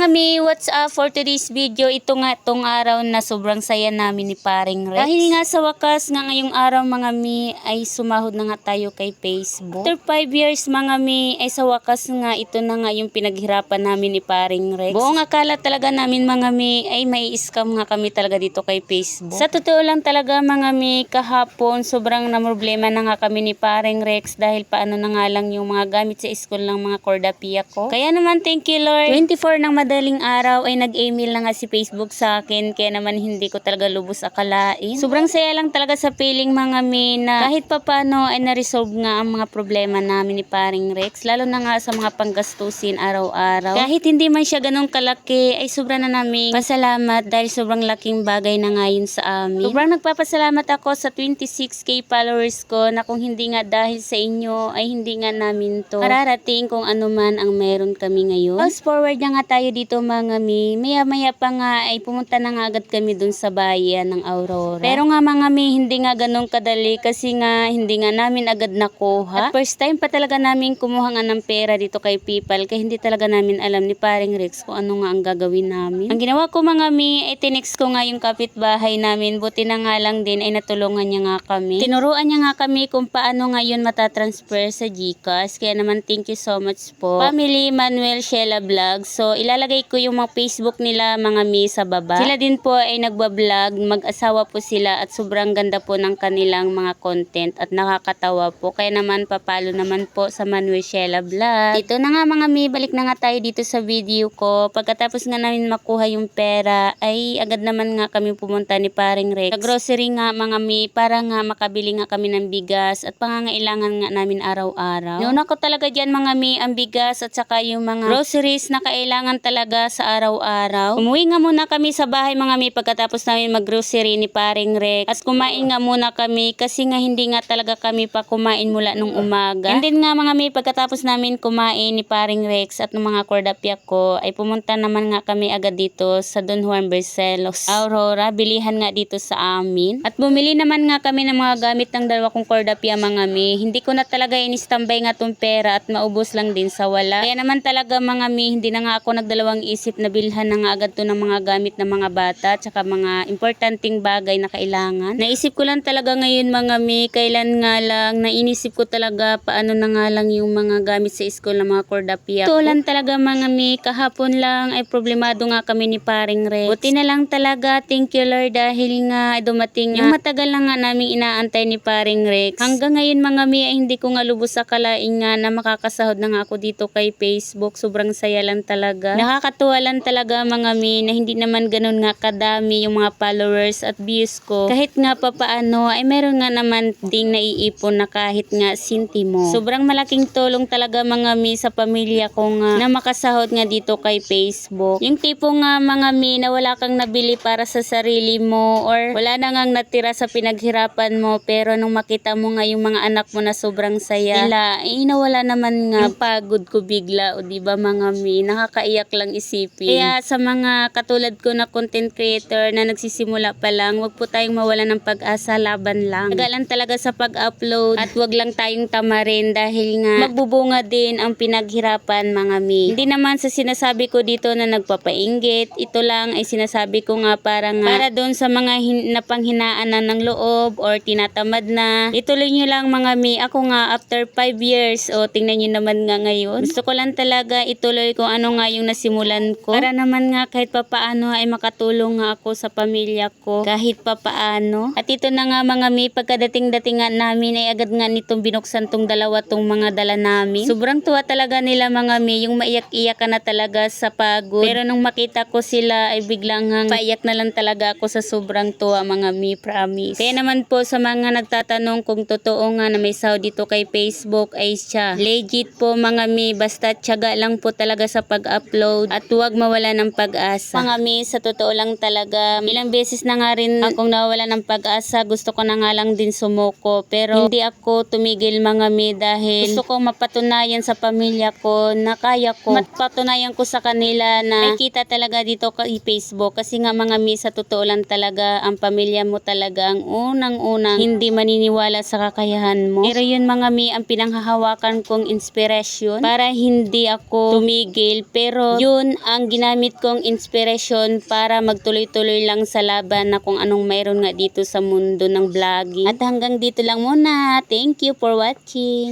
mga mi, what's up for today's video? Ito nga tong araw na sobrang saya namin ni Paring Rex. Dahil nga sa wakas nga ngayong araw mga mi ay sumahod na nga tayo kay Facebook. After 5 years mga mi ay sa wakas nga ito na nga yung pinaghirapan namin ni Paring Rex. Buong akala talaga namin mga mi ay may scam nga kami talaga dito kay Facebook. Sa totoo lang talaga mga mi, kahapon sobrang namroblema na nga kami ni Paring Rex dahil paano na nga lang yung mga gamit sa school ng mga Cordapia ko. Kaya naman thank you Lord. 24 ng madaling araw ay nag-email na nga si Facebook sa akin, kaya naman hindi ko talaga lubos akalain. Sobrang saya lang talaga sa feeling mga mi na kahit papano ay na-resolve nga ang mga problema namin ni Paring Rex, lalo na nga sa mga panggastusin araw-araw. Kahit hindi man siya ganong kalaki ay sobra na namin pasalamat dahil sobrang laking bagay na nga yun sa amin. Sobrang nagpapasalamat ako sa 26k followers ko na kung hindi nga dahil sa inyo ay hindi nga namin to mararating kung ano man ang meron kami ngayon. Fast forward na nga tayo dito mga mi, maya pa nga ay pumunta na nga agad kami dun sa bayan ng Aurora. Pero nga mga mi, hindi nga ganun kadali kasi nga hindi nga namin agad nakuha. At first time pa talaga namin kumuha nga ng pera dito kay PayPal kaya hindi talaga namin alam ni Paring Rex kung ano nga ang gagawin namin. Ang ginawa ko mga mi ay tinext ko nga yung kapitbahay namin, buti na nga lang din ay natulungan niya nga kami. Tinuruan niya nga kami kung paano nga yun matatransfer sa GCash, kaya naman thank you so much po. Family Manuel Sheila Vlog. So ilalagay ko yung mga Facebook nila mga mi sa baba. Sila din po ay nagbablog, mag-asawa po sila at sobrang ganda po ng kanilang mga content at nakakatawa po. Kaya naman papalo naman po sa Manuel Sheila Vlog. Dito na nga mga mi, balik na nga tayo dito sa video ko. Pagkatapos nga namin makuha yung pera ay agad naman nga kami pumunta ni Paring Rex sa grocery nga mga mi para nga makabili nga kami ng bigas at pangangailangan nga namin araw-araw. Noon ako talaga dyan mga mi ang bigas at saka yung mga groceries na kailangan talaga sa araw-araw. Umuwi nga muna kami sa bahay mga mi pagkatapos namin mag-grocery ni Paring Rex. At kumain nga muna kami kasi nga hindi nga talaga kami pa kumain mula nung umaga. And then nga mga mi pagkatapos namin kumain ni Paring Rex at ng mga Cordapia ko ay pumunta naman nga kami agad dito sa Don Juan Barcelos Aurora. Bilihan nga dito sa amin. At bumili naman nga kami ng mga gamit ng dalawa kong Cordapia mga mi. Hindi ko na talaga in-standby nga tong pera at maubos lang din sa wala. Kaya naman talaga mga mi, hindi na nga ako nagdalawang isip na bilhan na nga agad to ng mga gamit ng mga bata tsaka mga importanteng bagay na kailangan. Naisip ko lang talaga ngayon mga mi, kailan nga lang nainisip ko talaga paano na nga lang yung mga gamit sa school ng mga Cordapia. Ito lang talaga mga mi, kahapon lang ay problemado nga kami ni Paring Rex. Buti na lang talaga, thank you Lord dahil nga dumating yung matagal na nga naming inaantay ni Paring Rex. Hanggang ngayon mga mi ay hindi ko nga lubos akalain nga na makakasahod na nga ako dito kay Facebook. Sobrang saya lang talaga. Nakakatuwa lang talaga mga mi na hindi naman ganun nga kadami yung mga followers at views ko. Kahit nga papaano ay meron nga naman ding naiipon na kahit nga sintimo. Sobrang malaking tulong talaga mga mi sa pamilya ko nga na makasahod nga dito kay Facebook. Yung tipo nga mga mi na wala kang nabili para sa sarili mo or wala na ngang natira sa pinaghirapan mo pero nung makita mo nga yung mga anak mo na sobrang saya nila, nawala naman nga yung pagod ko bigla o diba mga mi, nakakaiyak lang isipin. Kaya sa mga katulad ko na content creator na nagsisimula pa lang, wag po tayong mawala ng pag-asa, laban lang. Tagalan talaga sa pag-upload at wag lang tayong tamarin dahil nga magbubunga din ang pinaghirapan mga mi. Hindi naman sa sinasabi ko dito na nagpapainggit, ito lang ay sinasabi ko nga para doon sa mga napanghinaan na ng loob or tinatamad na. Ituloy nyo lang mga mi, ako nga after 5 years, tingnan nyo naman nga ngayon. Gusto ko lang talaga ituloy kung ano nga yung nasimulan ko. Para naman nga kahit papaano ay makatulong nga ako sa pamilya ko kahit papaano. At ito na nga mga mi, pagkadating-dating nga namin ay agad nga nitong binuksan tong dalawa tong mga dala namin. Sobrang tuwa talaga nila mga mi, yung maiyak-iyak ka na talaga sa pagod. Pero nung makita ko sila ay biglang paiyak na lang talaga ako sa sobrang tuwa mga mi, promise. Kaya naman po sa mga nagtatanong kung totoo nga na may sahod dito kay Facebook ay siya. Legit po mga mi, basta tiyaga lang po talaga sa pag-upload at huwag mawala ng pag-asa. Mga mi, sa totoo lang talaga, ilang beses na nga rin akong nawala ng pag-asa, gusto ko na nga lang din sumuko pero hindi ako tumigil mga mi dahil gusto ko mapatunayan sa pamilya ko na kaya ko. Mapatunayan ko sa kanila na may kita talaga dito kay Facebook kasi nga mga mi, sa totoo lang talaga ang pamilya mo talaga ang unang-unang hindi maniniwala sa kakayahan mo. Pero yun mga mi, ang pinanghahawakan kong inspirasyon para hindi ako tumigil pero yun yun ang ginamit kong inspirasyon para magtuloy-tuloy lang sa laban na kung anong mayroon nga dito sa mundo ng vlogging. At hanggang dito lang muna. Thank you for watching.